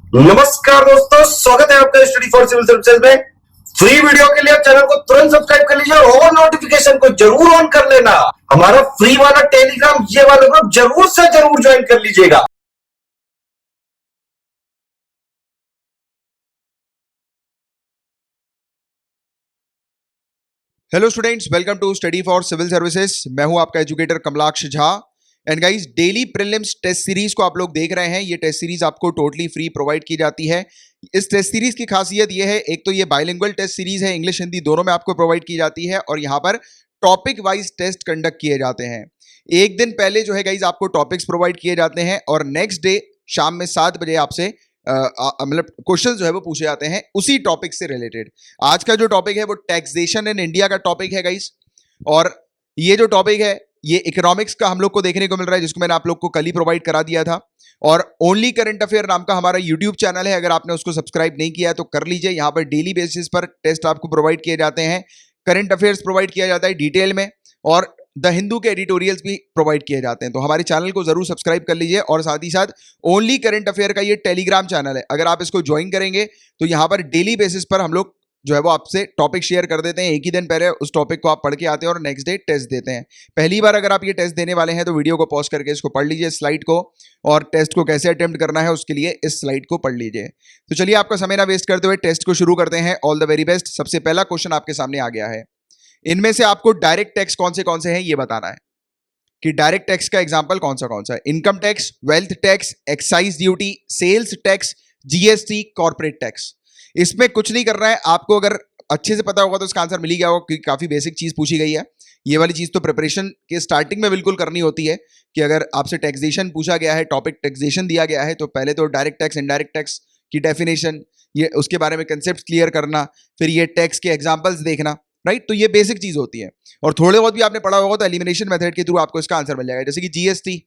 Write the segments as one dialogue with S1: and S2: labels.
S1: नमस्कार दोस्तों, स्वागत है आपका स्टडी फॉर सिविल सर्विसेज में। फ्री वीडियो के लिए आप चैनल को तुरंत सब्सक्राइब कर लीजिए और नोटिफिकेशन को जरूर ऑन कर लेना। हमारा फ्री वाला टेलीग्राम ये वाला ग्रुप जरूर से जरूर ज्वाइन कर लीजिएगा।
S2: Hello students, welcome to study for civil services. मैं हूं आपका educator Kamalaksh Jha. And guys, daily prelims test series को आप लोग देख रहे हैं। ये टेस्ट सीरीज आपको टोटली फ्री प्रोवाइड की जाती है। इस टेस्ट सीरीज की खासियत ये है, एक तो ये बाइलिंगुअल टेस्ट सीरीज है, इंग्लिश हिंदी दोनों में आपको प्रोवाइड की जाती है और यहाँ पर टॉपिक वाइज टेस्ट कंडक्ट किए जाते हैं। एक दिन पहले जो है गाइज आपको टॉपिक्स प्रोवाइड किए जाते हैं और नेक्स्ट डे शाम में 7 बजे आपसे मतलब क्वेश्चन जो है वो पूछे जाते हैं उसी टॉपिक से रिलेटेड। आज का जो टॉपिक है वो टैक्सेशन इन इंडिया का टॉपिक है गाइस। और ये जो टॉपिक है ये इकोनॉमिक्स का हम लोग को देखने को मिल रहा है, जिसको मैंने आप लोग को कल ही प्रोवाइड करा दिया था। और ओनली करंट अफेयर नाम का हमारा यूट्यूब चैनल है, अगर आपने उसको सब्सक्राइब नहीं किया है तो कर लीजिए। यहाँ पर डेली बेसिस पर टेस्ट आपको प्रोवाइड किए जाते हैं, करंट अफेयर्स प्रोवाइड किया जाता है डिटेल में, और द हिंदू के एडिटोरियल्स भी प्रोवाइड किए जाते हैं। तो हमारे चैनल को जरूर सब्सक्राइब कर लीजिए। और साथ ही साथ ओनली करंट अफेयर का ये टेलीग्राम चैनल है, अगर आप इसको ज्वाइन करेंगे तो यहाँ पर डेली बेसिस पर हम लोग जो है वो आपसे टॉपिक शेयर कर देते हैं। एक ही दिन पहले उस टॉपिक को आप पढ़ के आते हैं और नेक्स्ट डे टेस्ट देते हैं। पहली बार अगर आप ये टेस्ट देने वाले हैं तो वीडियो को पॉज करके इसको पढ़ लीजिए, स्लाइड को, और टेस्ट को कैसे अटेम्प्ट करना है उसके लिए इस स्लाइड को पढ़ लीजिए। तो चलिए आपका समय ना वेस्ट करते हुए टेस्ट को शुरू करते हैं। All the very best. सबसे पहला क्वेश्चन आपके सामने आ गया है। इनमें से आपको डायरेक्ट टैक्स कौन से हैं ये बताना है कि डायरेक्ट टैक्स का एग्जांपल कौन सा है। Income tax, wealth tax, excise duty, sales tax, GST, corporate tax. इसमें कुछ नहीं करना है आपको। अगर अच्छे से पता होगा तो इसका आंसर मिल ही गया होगा, क्योंकि काफी बेसिक चीज पूछी गई है। ये वाली चीज तो प्रिपरेशन के स्टार्टिंग में बिल्कुल करनी होती है कि अगर आपसे टैक्सेशन पूछा गया है, टॉपिक टैक्सेशन दिया गया है, तो पहले तो डायरेक्ट टैक्स, इनडायरेक्ट टैक्स की डेफिनेशन, ये उसके बारे में कंसेप्ट क्लियर करना, फिर ये टैक्स के एग्जाम्पल्स देखना, राइट। तो ये बेसिक चीज होती है। और थोड़े बहुत भी आपने पढ़ा होगा तो एलिमिनेशन मेथड के थ्रू आपको इसका आंसर मिल जाएगा। जैसे कि जीएसटी,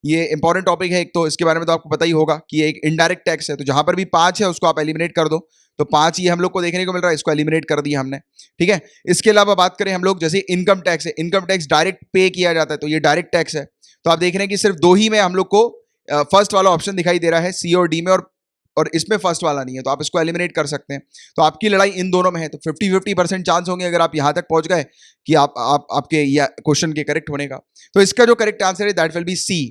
S2: ये इंपॉर्टेंट टॉपिक है एक, तो इसके बारे में तो आपको पता ही होगा कि ये एक इनडायरेक्ट टैक्स है। तो जहां पर भी 5 है उसको आप एलिमिनेट कर दो, तो 5 ये हम लोग को देखने को मिल रहा है, इसको एलिमिनेट कर दिया हमने, ठीक है। इसके अलावा बात करें हम लोग, जैसे इनकम टैक्स है, इनकम टैक्स डायरेक्ट पे किया जाता है, तो ये डायरेक्ट टैक्स है। तो आप देख रहे हैं कि सिर्फ 2 ही में हम लोग को फर्स्ट वाला ऑप्शन दिखाई दे रहा है, सी और डी में, और इसमें फर्स्ट वाला नहीं है, तो आप इसको एलिमिनेट कर सकते हैं। तो आपकी लड़ाई इन दोनों में है। तो 50-50% चांस होंगे अगर आप यहां तक पहुंच गए कि आपके क्वेश्चन के करेक्ट होने का। तो इसका जो करेक्ट आंसर है that will be C,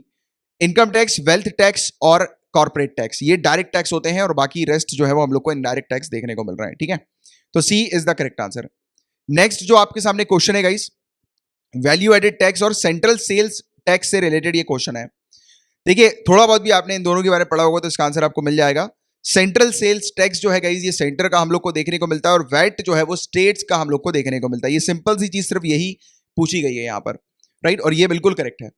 S2: income tax, wealth tax और कॉर्पोरेट टैक्स। ये डायरेक्ट टैक्स होते हैं और बाकी रेस्ट जो है वो हम लोग को इनडायरेक्ट टैक्स देखने को मिल रहा है, ठीक है। तो C is the correct answer. Next जो आपके सामने क्वेश्चन है गाइस, वैल्यू एडेड टैक्स और सेंट्रल सेल्स टैक्स से रिलेटेड ये क्वेश्चन है। देखिए, थोड़ा बहुत भी आपने इन दोनों के बारे में पढ़ा होगा तो इसका आंसर आपको मिल जाएगा। सेंट्रल सेल्स टैक्स जो है गाइस, ये सेंटर का हम लोग को देखने को मिलता है, और वैट जो है वो स्टेट्स का हम लोग को देखने को मिलता है। ये सिंपल सी चीज सिर्फ यही पूछी गई है यहाँ पर, राइट, और ये बिल्कुल करेक्ट है।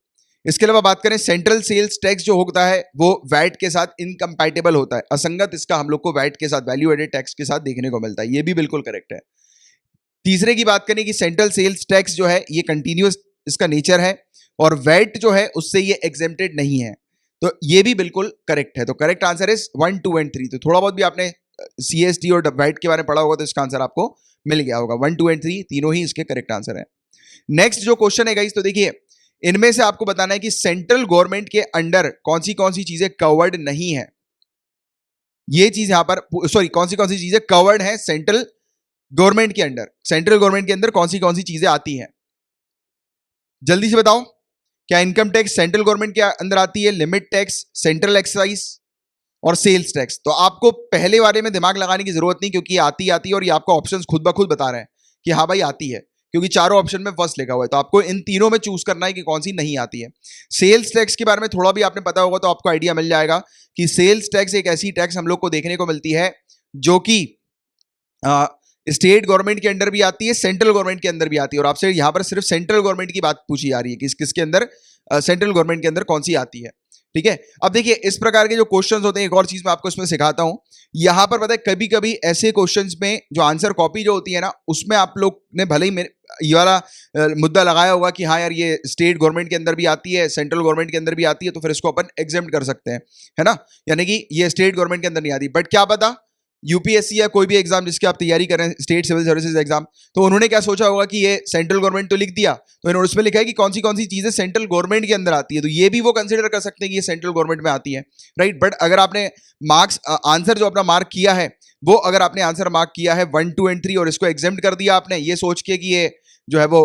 S2: इसके अलावा बात करें, सेंट्रल सेल्स टैक्स जो होता है वो वैट के साथ इनकम्पैटिबल होता है, असंगत इसका हम लोग को वैट के साथ, वैल्यू एडेड टैक्स के साथ देखने को मिलता है। ये भी बिल्कुल करेक्ट है। तीसरे की बात करें कि सेंट्रल सेल्स टैक्स जो है ये कंटिन्यूअस इसका नेचर है, और वैट जो है उससे ये एग्जेम्प्टेड नहीं है, तो ये भी बिल्कुल करेक्ट है। तो करेक्ट आंसर इज 1, 2 एंड 3। तो थोड़ा बहुत भी आपने सीएसटी और वैट के बारे में पढ़ा होगा तो इसका आंसर आपको मिल गया होगा। 1, 2 एंड 3 तीनों ही इसके करेक्ट आंसर है। नेक्स्ट जो क्वेश्चन है गाइस, तो देखिए, इनमें से आपको बताना है कि सेंट्रल गवर्नमेंट के अंडर कौन सी चीजें कवर्ड नहीं है। ये चीज यहां पर, सॉरी, कौन सी चीजें कवर्ड है सेंट्रल गवर्नमेंट के अंडर। सेंट्रल गवर्नमेंट के अंदर कौन सी चीजें आती हैं, जल्दी से बताओ। क्या इनकम टैक्स सेंट्रल गवर्नमेंट के अंदर आती है, लिमिट टैक्स, सेंट्रल एक्साइज और सेल्स टैक्स? तो आपको पहले वाले में दिमाग लगाने की जरूरत नहीं, क्योंकि आती है और ये आपको ऑप्शंस खुद ब खुद बता रहे हैं कि हाँ भाई आती है, क्योंकि चारों ऑप्शन में फर्स्ट लिखा हुआ है। तो आपको इन तीनों में चूज करना है कि कौन सी नहीं आती है। सेल्स टैक्स के बारे में थोड़ा भी आपने पता होगा तो आपको आइडिया मिल जाएगा कि सेल्स टैक्स एक ऐसी टैक्स हम लोग को देखने को मिलती है जो कि स्टेट गवर्नमेंट के अंदर भी आती है, सेंट्रल गवर्नमेंट के अंदर भी आती है। और आपसे यहां पर सिर्फ सेंट्रल गवर्नमेंट की बात पूछी जा रही है कि किसके अंदर, सेंट्रल गवर्नमेंट के अंदर कौन सी आती है, ठीक है। अब देखिए, इस प्रकार के जो क्वेश्चंस होते हैं, एक और चीज मैं आपको इसमें सिखाता हूं। यहां पर पता है, कभी कभी ऐसे क्वेश्चंस में जो आंसर कॉपी जो होती है ना, उसमें आप लोग ने भले ही ये वाला मुद्दा लगाया होगा कि हाँ यार ये स्टेट गवर्नमेंट के अंदर भी आती है, सेंट्रल गवर्नमेंट के अंदर भी आती है, तो फिर इसको अपन एग्जेम्प्ट कर सकते हैं, है ना। यानी कि ये स्टेट गवर्नमेंट के अंदर नहीं आती, बट क्या पता यूपीएससी या कोई भी एग्जाम जिसकी आप तैयारी कर रहे हैं, स्टेट सिविल सर्विसेज एग्जाम, तो उन्होंने क्या सोचा होगा कि ये सेंट्रल गवर्नमेंट तो लिख दिया, तो इन्होंने उसमें लिखा है कि कौन सी चीजें सेंट्रल गवर्नमेंट के अंदर आती है, तो ये भी वो कंसिडर कर सकते हैं कि ये सेंट्रल गवर्नमेंट में आती है, राइट। बट अगर आपने मार्क्स आंसर जो अपना मार्क किया है, वो अगर आपने आंसर मार्क किया है 1, 2 एंड 3 और इसको एग्जेम्प्ट कर दिया आपने ये सोच के कि ये जो है वो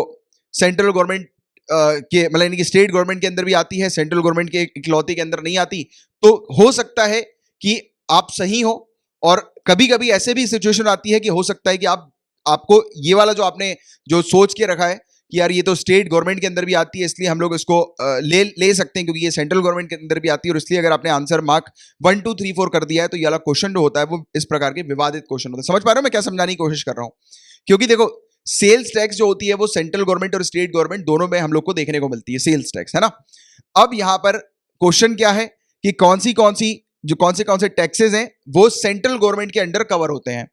S2: सेंट्रल गवर्नमेंट के मतलब यानी कि स्टेट गवर्नमेंट के अंदर भी आती है, सेंट्रल गवर्नमेंट के इकलौते के अंदर नहीं आती, तो हो सकता है कि आप सही हो। और कभी कभी ऐसे भी सिचुएशन आती है कि हो सकता है कि आपको ये वाला जो आपने जो सोच के रखा है कि यार ये तो स्टेट गवर्नमेंट के अंदर भी आती है, इसलिए हम लोग इसको ले सकते हैं क्योंकि ये सेंट्रल गवर्नमेंट के अंदर भी आती है, और इसलिए अगर आपने आंसर मार्क 1, 2, 3, 4 कर दिया है तो ये वाला क्वेश्चन जो होता है वो इस प्रकार के विवादित क्वेश्चन होता है। समझ पा रहे हो मैं क्या समझाने की कोशिश कर रहा हूं? क्योंकि देखो सेल्स टैक्स जो होती है वो सेंट्रल गवर्नमेंट और स्टेट गवर्नमेंट दोनों में हम लोग को देखने को मिलती है, सेल्स टैक्स, है ना। अब यहां पर क्वेश्चन क्या है कि कौन से टैक्सेस हैं वो सेंट्रल गवर्नमेंट के अंडर कवर होते हैं।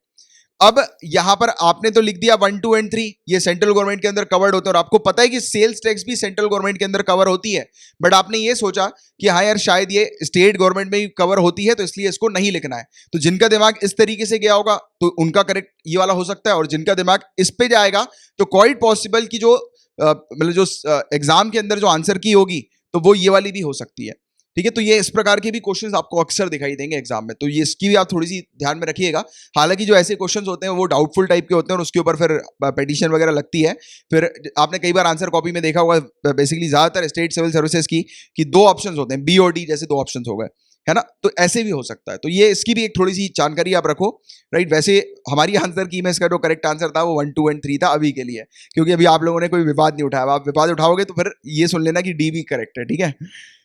S2: अब यहां पर आपने तो लिख दिया 1, 2 एंड 3 ये सेंट्रल गवर्नमेंट के अंदर कवर्ड होते हैं, और आपको पता है कि सेल्स टैक्स भी सेंट्रल गवर्नमेंट के अंदर कवर होती है, बट आपने ये सोचा कि हाँ यार शायद ये स्टेट गवर्नमेंट में भी कवर होती है तो इसलिए इसको नहीं लिखना है। तो जिनका दिमाग इस तरीके से गया होगा तो उनका करेक्ट ये वाला हो सकता है, और जिनका दिमाग इस पे जाएगा तो क्वाइट पॉसिबल कि जो मतलब जो एग्जाम के अंदर जो आंसर की होगी तो वो ये वाली भी हो सकती है, ठीक है। तो ये इस प्रकार के भी क्वेश्चंस आपको अक्सर दिखाई देंगे एग्जाम में, तो ये इसकी भी आप थोड़ी सी ध्यान में रखिएगा। हालांकि जो ऐसे क्वेश्चंस होते हैं वो डाउटफुल टाइप के होते हैं और उसके ऊपर फिर पिटीशन वगैरह लगती है। फिर आपने कई बार आंसर कॉपी में देखा होगा बेसिकली ज्यादातर स्टेट सिविल सर्विसेज की कि 2 ऑप्शंस होते हैं, बी और डी जैसे 2 ऑप्शंस हो गए, है ना। तो ऐसे भी हो सकता है, तो ये इसकी भी एक थोड़ी सी जानकारी आप रखो, राइट। वैसे हमारी आंसर की में इसका जो करेक्ट आंसर था वो 1, 2 एंड 3 था अभी के लिए, क्योंकि अभी आप लोगों ने कोई विवाद नहीं उठाया। आप विवाद उठाओगे तो फिर ये सुन लेना कि डी भी करेक्ट है, ठीक है।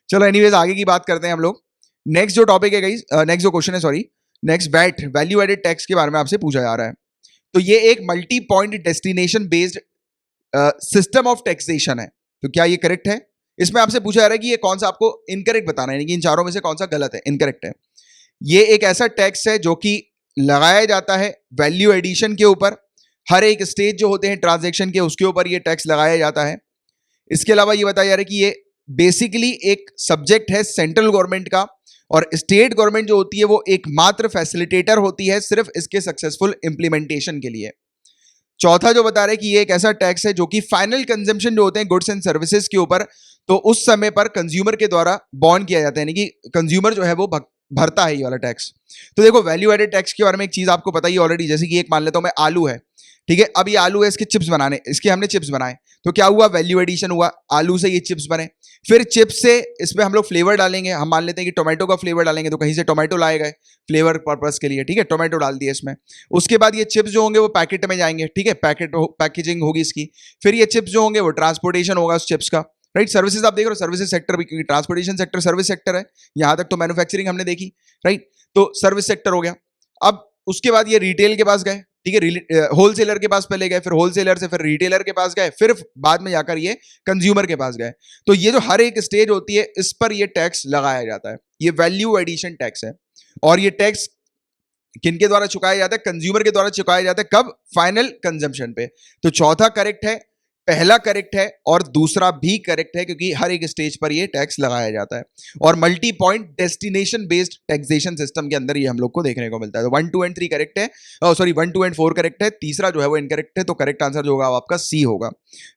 S2: चलो एनीवेज आगे की बात करते हैं हम लोग। नेक्स्ट जो टॉपिक है गाइस, नेक्स्ट जो क्वेश्चन है, sorry, next VAT value added tax के बारे में आपसे पूछा जा रहा है। तो ये एक multi point destination based system of taxation है, तो क्या ये करेक्ट है? इसमें आपसे पूछा जा रहा है कि ये कौन सा आपको इनकरेक्ट बताना है, यानी कि इन चारों में से कौन सा गलत है, इनकरेक्ट है। ये एक ऐसा टैक्स है जो कि लगाया जाता है वैल्यू एडिशन के ऊपर, हर एक स्टेज जो होते हैं ट्रांजैक्शन के उसके ऊपर ये टैक्स लगाया जाता है। इसके अलावा ये बताया जा रहा है कि ये बेसिकली एक सब्जेक्ट है सेंट्रल गवर्नमेंट का, और स्टेट गवर्नमेंट जो होती है वो एकमात्र फैसिलिटेटर होती है सिर्फ इसके सक्सेसफुल इंप्लीमेंटेशन के लिए। चौथा जो बता रहे हैं कि ये एक ऐसा टैक्स है जो कि फाइनल कंजम्पशन जो होते हैं गुड्स एंड सर्विसेज के ऊपर, तो उस समय पर कंज्यूमर के द्वारा बॉर्न किया जाता है, यानी कि कंज्यूमर जो है वो भरता है ये वाला टैक्स। तो देखो वैल्यू एडेड टैक्स के बारे में एक चीज आपको पता ही ऑलरेडी, जैसे कि एक मान लेता हूं मैं आलू है, ठीक है। अब ये आलू है, इसके चिप्स बनाने, इसके हमने चिप्स बनाए, तो क्या हुआ, वैल्यू एडिशन हुआ, आलू से ये चिप्स बने। फिर चिप्स से इसमें हम लोग फ्लेवर डालेंगे, हम मान लेते हैं कि टोमेटो का फ्लेवर डालेंगे, तो कहीं से टोमेटो लाए गए फ्लेवर पर्पस के लिए, ठीक है, टोमेटो डाल दिया इसमें। उसके बाद ये चिप्स जो होंगे वो पैकेट में जाएंगे, ठीक है, पैकेजिंग होगी इसकी। फिर ये चिप्स जो होंगे वो ट्रांसपोर्टेशन होगा उस चिप्स का, राइट। सर्विसेज आप देख रहे हो, सर्विसेज सेक्टर भी, क्योंकि ट्रांसपोर्टेशन सेक्टर सर्विस सेक्टर है, यहां तक तो मैन्युफैक्चरिंग हमने देखी, राइट। तो सर्विस सेक्टर हो गया। अब उसके बाद ये रिटेल के पास गए, ठीक है, होलसेलर के पास पहले गए, फिर होलसेलर से फिर रिटेलर के पास गए, फिर बाद में जाकर ये कंज्यूमर के पास गए। तो ये जो हर एक स्टेज होती है इस पर ये टैक्स लगाया जाता है, ये वैल्यू एडिशन टैक्स है। और ये टैक्स किनके द्वारा चुकाया जाता है? कंज्यूमर के द्वारा चुकाया जाता है, कब? फाइनल कंजम्पशन पे। तो चौथा करेक्ट है, पहला करेक्ट है और दूसरा भी करेक्ट है, क्योंकि हर एक स्टेज पर ये टैक्स लगाया जाता है। और multi point destination based taxation system के अंदर ये हम लोग को देखने को मिलता है। तो 1, 2 एंड 3 करेक्ट है, सॉरी 1, 2 एंड 4 करेक्ट है, तीसरा जो है वो इनकरेक्ट है। तो करेक्ट आंसर जो होगा आपका सी होगा,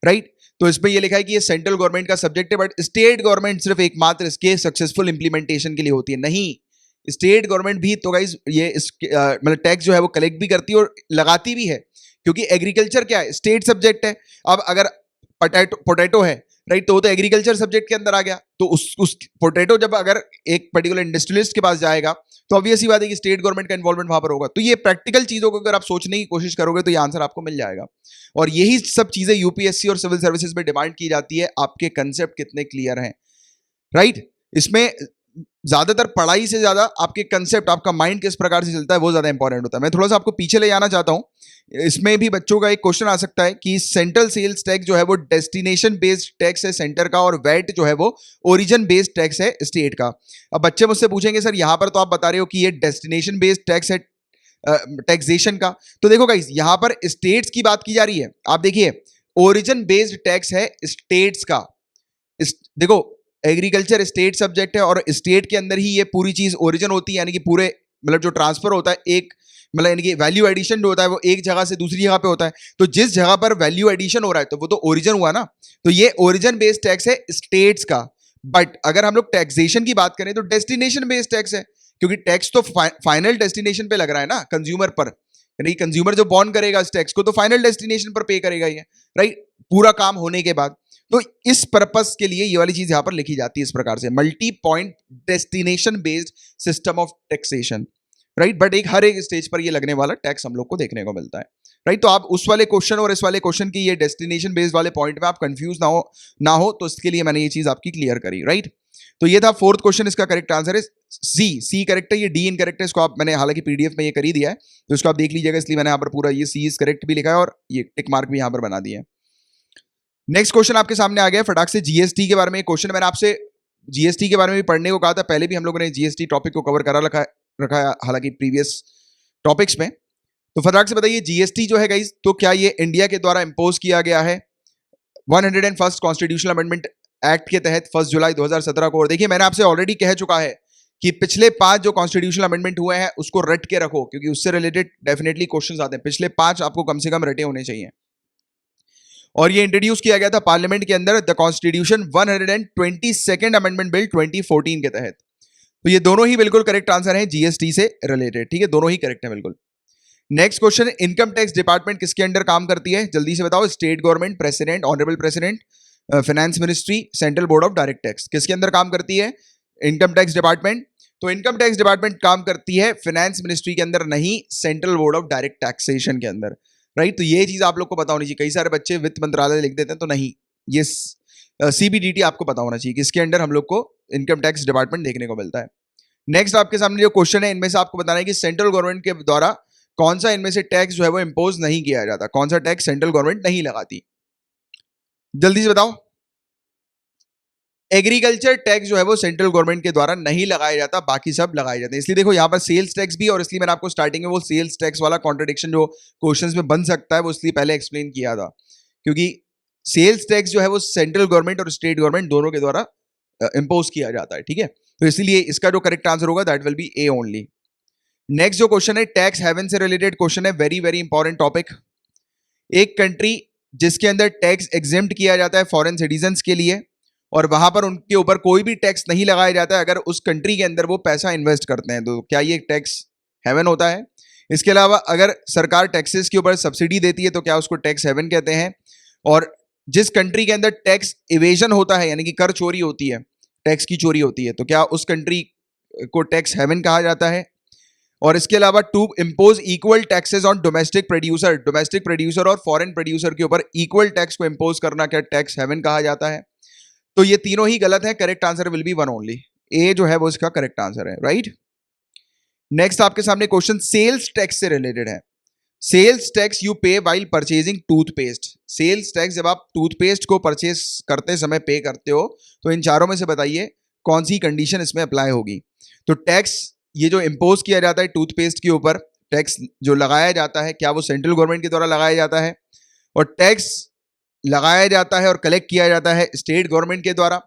S2: राइट। तो इसमें ये लिखा है कि ये सेंट्रल गवर्नमेंट का सब्जेक्ट है, बट स्टेट गवर्नमेंट सिर्फ एकमात्र इसके सक्सेसफुल इंप्लीमेंटेशन के लिए होती है। नहीं, स्टेट गवर्नमेंट भी तो गाइस ये मतलब टैक्स जो है वो कलेक्ट भी करती है और लगाती भी है, क्योंकि एग्रीकल्चर क्या है, स्टेट सब्जेक्ट है। अब अगर पोटैटो है, राइट, तो वो तो एग्रीकल्चर सब्जेक्ट के अंदर आ गया, तो उस पोटैटो जब अगर एक पर्टिकुलर इंडस्ट्रियलिस्ट के पास जाएगा तो ऑब्वियस ही बात है कि स्टेट गवर्नमेंट का इन्वॉल्वमेंट वहां पर होगा। तो ये प्रैक्टिकल चीजों को अगर आप सोचने की कोशिश करोगे तो ये आंसर आपको मिल जाएगा। और यही सब चीजें यूपीएससी और सिविल सर्विसेज में डिमांड की जाती है, आपके कंसेप्ट कितने क्लियर हैं, राइट। इसमें ज्यादातर पढ़ाई से ज्यादा आपके कंसेप्ट, आपका माइंड किस प्रकार से चलता है वो ज्यादा इंपॉर्टेंट होता है। मैं थोड़ा सा आपको पीछे ले जाना चाहता हूं। इसमें भी बच्चों का एक क्वेश्चन आ सकता है कि सेंट्रल सेल्स टैक्स जो है वो डेस्टिनेशन बेस्ड टैक्स है सेंटर का, और वैट जो है वो ओरिजिन बेस्ड टैक्स है स्टेट का। अब बच्चे मुझसे पूछेंगे सर यहां पर तो आप बता रहे हो कि ये डेस्टिनेशन बेस्ड टैक्स है टैक्सेशन का, तो देखो गाइस यहां पर स्टेट्स की बात की जा रही है। आप देखिए ओरिजिन बेस्ड टैक्स है स्टेट्स का। देखो एग्रीकल्चर स्टेट सब्जेक्ट है और स्टेट के अंदर ही ये पूरी चीज ओरिजिन होती है, यानी कि पूरे मतलब जो ट्रांसफर होता है एक मतलब यानी कि वैल्यू एडिशन जो होता है वो एक जगह से दूसरी जगह पे होता है। तो जिस जगह पर वैल्यू एडिशन हो रहा है तो वो तो ओरिजिन हुआ ना, तो ये ओरिजिन बेस्ड टैक्स है स्टेट्स का। बट अगर हम लोग टैक्सेशन की बात करें तो डेस्टिनेशन बेस्ड टैक्स है, क्योंकि टैक्स तो फाइनल डेस्टिनेशन पे लग रहा है ना, कंज्यूमर पर। यानी कंज्यूमर जो बॉर्न करेगा इस टैक्स को तो फाइनल डेस्टिनेशन पर पे करेगा ये, राइट, पूरा काम होने के बाद। तो इस पर्पस के लिए ये वाली चीज यहां पर लिखी जाती है इस प्रकार से, multi point destination based system of taxation, right. But एक हर एक स्टेज पर ये लगने वाला टैक्स हम लोग को देखने को मिलता है, राइट। तो आप उस वाले क्वेश्चन और इस वाले क्वेश्चन की ये डेस्टिनेशन बेस्ड वाले पॉइंट में आप कंफ्यूज ना हो तो इसके लिए मैंने ये चीज आपकी क्लियर करी, राइट। तो ये था फोर्थ क्वेश्चन, इसका करेक्ट आंसर है सी करेक्ट है, ये डी इनकरेक्ट है। इसको आप, मैंने हालांकि पीडीएफ में ये कर ही दिया है तो इसको आप देख लीजिएगा, इसलिए मैंने यहाँ पर पूरा ये सी इज करेक्ट भी लिखा है और ये टिक मार्क भी यहाँ पर बना दिया है। नेक्स्ट क्वेश्चन आपके सामने आ गया फटाक से, जीएसटी के बारे में क्वेश्चन। मैंने आपसे जीएसटी के बारे में भी पढ़ने को कहा था, पहले भी हम लोगों ने जीएसटी टॉपिक को कवर करा रखा है हालांकि प्रीवियस टॉपिक्स में। तो फटाक से बताइए जीएसटी जो है गाइस, तो क्या ये इंडिया के द्वारा इंपोज किया गया है 101st कॉन्स्टिट्यूशनल अमेंडमेंट एक्ट के तहत 1 जुलाई 2017 को? और देखिए मैंने आपसे ऑलरेडी कह चुका है कि पिछले 5 जो कॉन्स्टिट्यूशनल अमेंडमेंट हुए हैं उसको रट के रखो, क्योंकि उससे रिलेटेड डेफिनेटली क्वेश्चंस आते हैं। पिछले 5 आपको कम से कम रटे होने चाहिए। और ये इंट्रोड्यूस किया गया था पार्लियामेंट के अंदर the constitution 122nd amendment bill 2014 के तहत। तो ये दोनों ही बिल्कुल करेक्ट आंसर हैं जीएसटी से रिलेटेड, ठीक है, दोनों ही करेक्ट है बिल्कुल। Next question, income tax department किसके अंडर काम करती है? जल्दी से बताओ। State government, president, honourable president, finance ministry, central board of direct tax, किसके अंदर काम करती है इनकम टैक्स डिपार्टमेंट? तो इनकम टैक्स डिपार्टमेंट काम करती है फाइनेंस मिनिस्ट्री के अंदर, नहीं central board of direct taxation के अंदर, राइट। तो ये चीज आप लोग को पता होनी चाहिए। कई सारे बच्चे वित्त मंत्रालय लिख देते हैं, तो नहीं, ये सीबीडीटी आपको पता होना चाहिए कि इसके अंडर हम लोग को इनकम टैक्स डिपार्टमेंट देखने को मिलता है। नेक्स्ट आपके सामने जो क्वेश्चन है, इनमें से आपको बताना है कि सेंट्रल गवर्नमेंट के द्वारा कौन सा इनमें से टैक्स जो है वो इंपोज नहीं किया जाता, कौन सा टैक्स सेंट्रल गवर्नमेंट नहीं लगाती, जल्दी से बताओ। एग्रीकल्चर टैक्स जो है वो सेंट्रल गवर्नमेंट के द्वारा नहीं लगाया जाता, बाकी सब लगाए जाते हैं। इसलिए देखो यहाँ पर सेल्स टैक्स भी, और इसलिए मैंने आपको स्टार्टिंग में वो सेल्स टैक्स वाला कॉन्ट्रडिक्शन जो क्वेश्चंस में बन सकता है वो इसलिए पहले एक्सप्लेन किया था, क्योंकि सेल्स टैक्स जो है वो सेंट्रल गवर्नमेंट और स्टेट गवर्नमेंट दोनों के द्वारा इंपोज किया जाता है, ठीक है। तो इसलिए इसका जो करेक्ट आंसर होगा that will B A only. Next जो क्वेश्चन है टैक्स हेवन से रिलेटेड क्वेश्चन है, वेरी वेरी इंपॉर्टेंट टॉपिक। एक कंट्री जिसके अंदर टैक्स एग्जेम्प्ट किया जाता है फॉरेन सिटीजन्स के लिए, और वहां पर उनके ऊपर कोई भी टैक्स नहीं लगाया जाता है अगर उस कंट्री के अंदर वो पैसा इन्वेस्ट करते हैं, तो क्या ये टैक्स हेवन होता है? इसके अलावा अगर सरकार टैक्सेस के ऊपर सब्सिडी देती है तो क्या उसको टैक्स हेवन कहते हैं? और जिस कंट्री के अंदर टैक्स इवेजन होता है यानी कि कर चोरी होती है, टैक्स की चोरी होती है, तो क्या उस कंट्री को टैक्स हेवन कहा जाता है? और इसके अलावा to impose equal taxes on domestic producer और फॉरेन प्रोड्यूसर के ऊपर इक्वल टैक्स को इंपोज करना क्या टैक्स हेवन कहा जाता है? तो ये तीनों ही गलत है, correct answer will be one only, A जो है वो इसका करेक्ट आंसर है, राइट। नेक्स्ट आपके सामने क्वेश्चन सेल्स टैक्स से रिलेटेड है। Sales tax you pay while purchasing toothpaste. Sales tax जब आप टूथपेस्ट को परचेज करते समय पे करते हो, तो इन चारों में से बताइए कौन सी कंडीशन इसमें अप्लाई होगी? तो टैक्स ये जो इंपोज किया जाता है टूथपेस्ट के ऊपर, टैक्स जो लगाया जाता है क्या वो सेंट्रल गवर्नमेंट के द्वारा लगाया जाता है? और टैक्स लगाया जाता है और कलेक्ट किया जाता है स्टेट गवर्नमेंट के द्वारा।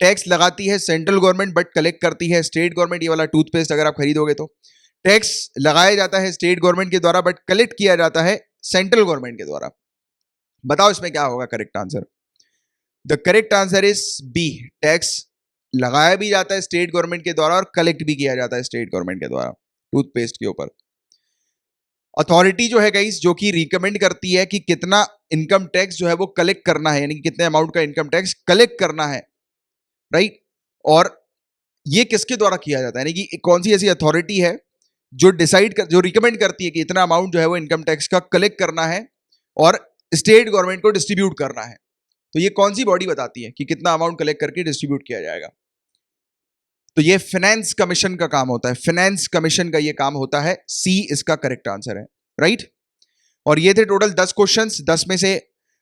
S2: टैक्स लगाती है सेंट्रल गवर्नमेंट बट कलेक्ट करती है स्टेट गवर्नमेंट। ये वाला टूथपेस्ट अगर आप खरीदोगे तो टैक्स लगाया जाता है स्टेट गवर्नमेंट के द्वारा बट कलेक्ट किया जाता है सेंट्रल गवर्नमेंट के द्वारा। बताओ इसमें क्या होगा correct answer? The correct answer is B, tax लगाया भी जाता है स्टेट गवर्नमेंट के द्वारा और कलेक्ट भी किया जाता है स्टेट गवर्नमेंट के द्वारा टूथपेस्ट के ऊपर। अथॉरिटी जो है गाइस जो कि रिकमेंड करती है कि कितना इनकम टैक्स जो है वो कलेक्ट करना है, यानी कि कितने अमाउंट का इनकम टैक्स कलेक्ट करना है, राइट। और ये किसके द्वारा किया जाता है, यानी कि कौन सी ऐसी अथॉरिटी है जो जो रिकमेंड करती है कि इतना अमाउंट जो है वो इनकम टैक्स का कलेक्ट करना है और स्टेट गवर्नमेंट को डिस्ट्रीब्यूट करना है। तो ये कौन सी बॉडी बताती है कि कितना अमाउंट कलेक्ट करके डिस्ट्रीब्यूट किया जाएगा? तो ये फाइनेंस कमीशन का काम होता है, फाइनेंस कमीशन का ये काम होता है, सी इसका करेक्ट आंसर है, राइट। और ये थे टोटल 10 क्वेश्चंस। 10 में से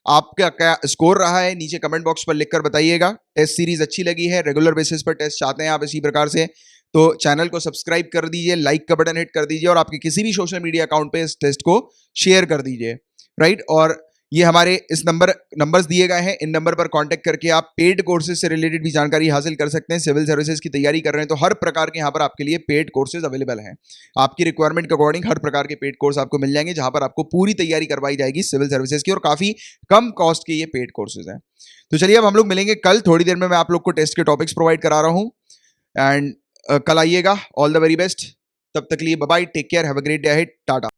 S2: आपका क्या स्कोर रहा है नीचे कमेंट बॉक्स पर लिखकर बताइएगा। टेस्ट सीरीज अच्छी लगी है, रेगुलर बेसिस पर टेस्ट चाहते हैं आप इसी प्रकार से, तो चैनल को सब्सक्राइब कर दीजिए, लाइक का बटन हिट कर दीजिए और आपके किसी भी सोशल मीडिया अकाउंट पे इस टेस्ट को शेयर कर दीजिए, राइट। और ये हमारे इस नंबर्स दिए गए हैं, इन नंबर पर कांटेक्ट करके आप पेड कोर्सेज से रिलेटेड भी जानकारी हासिल कर सकते हैं। सिविल सर्विसेज की तैयारी कर रहे हैं तो हर प्रकार के यहाँ पर आपके लिए पेड कोर्सेज अवेलेबल हैं। आपकी रिक्वायरमेंट के अकॉर्डिंग हर प्रकार के पेड कोर्स आपको मिल जाएंगे, जहां पर आपको पूरी तैयारी करवाई जाएगी सिविल सर्विसेज की, और काफी कम कॉस्ट के ये पेड कोर्सेज हैं। तो चलिए अब हम लोग मिलेंगे कल, थोड़ी देर में मैं आप लोग को टेस्ट के टॉपिक्स प्रोवाइड करा रहा हूँ, एंड कल आइएगा। ऑल द वेरी बेस्ट, तब तक लिए bye bye, take care, have a great day ahead, Tata.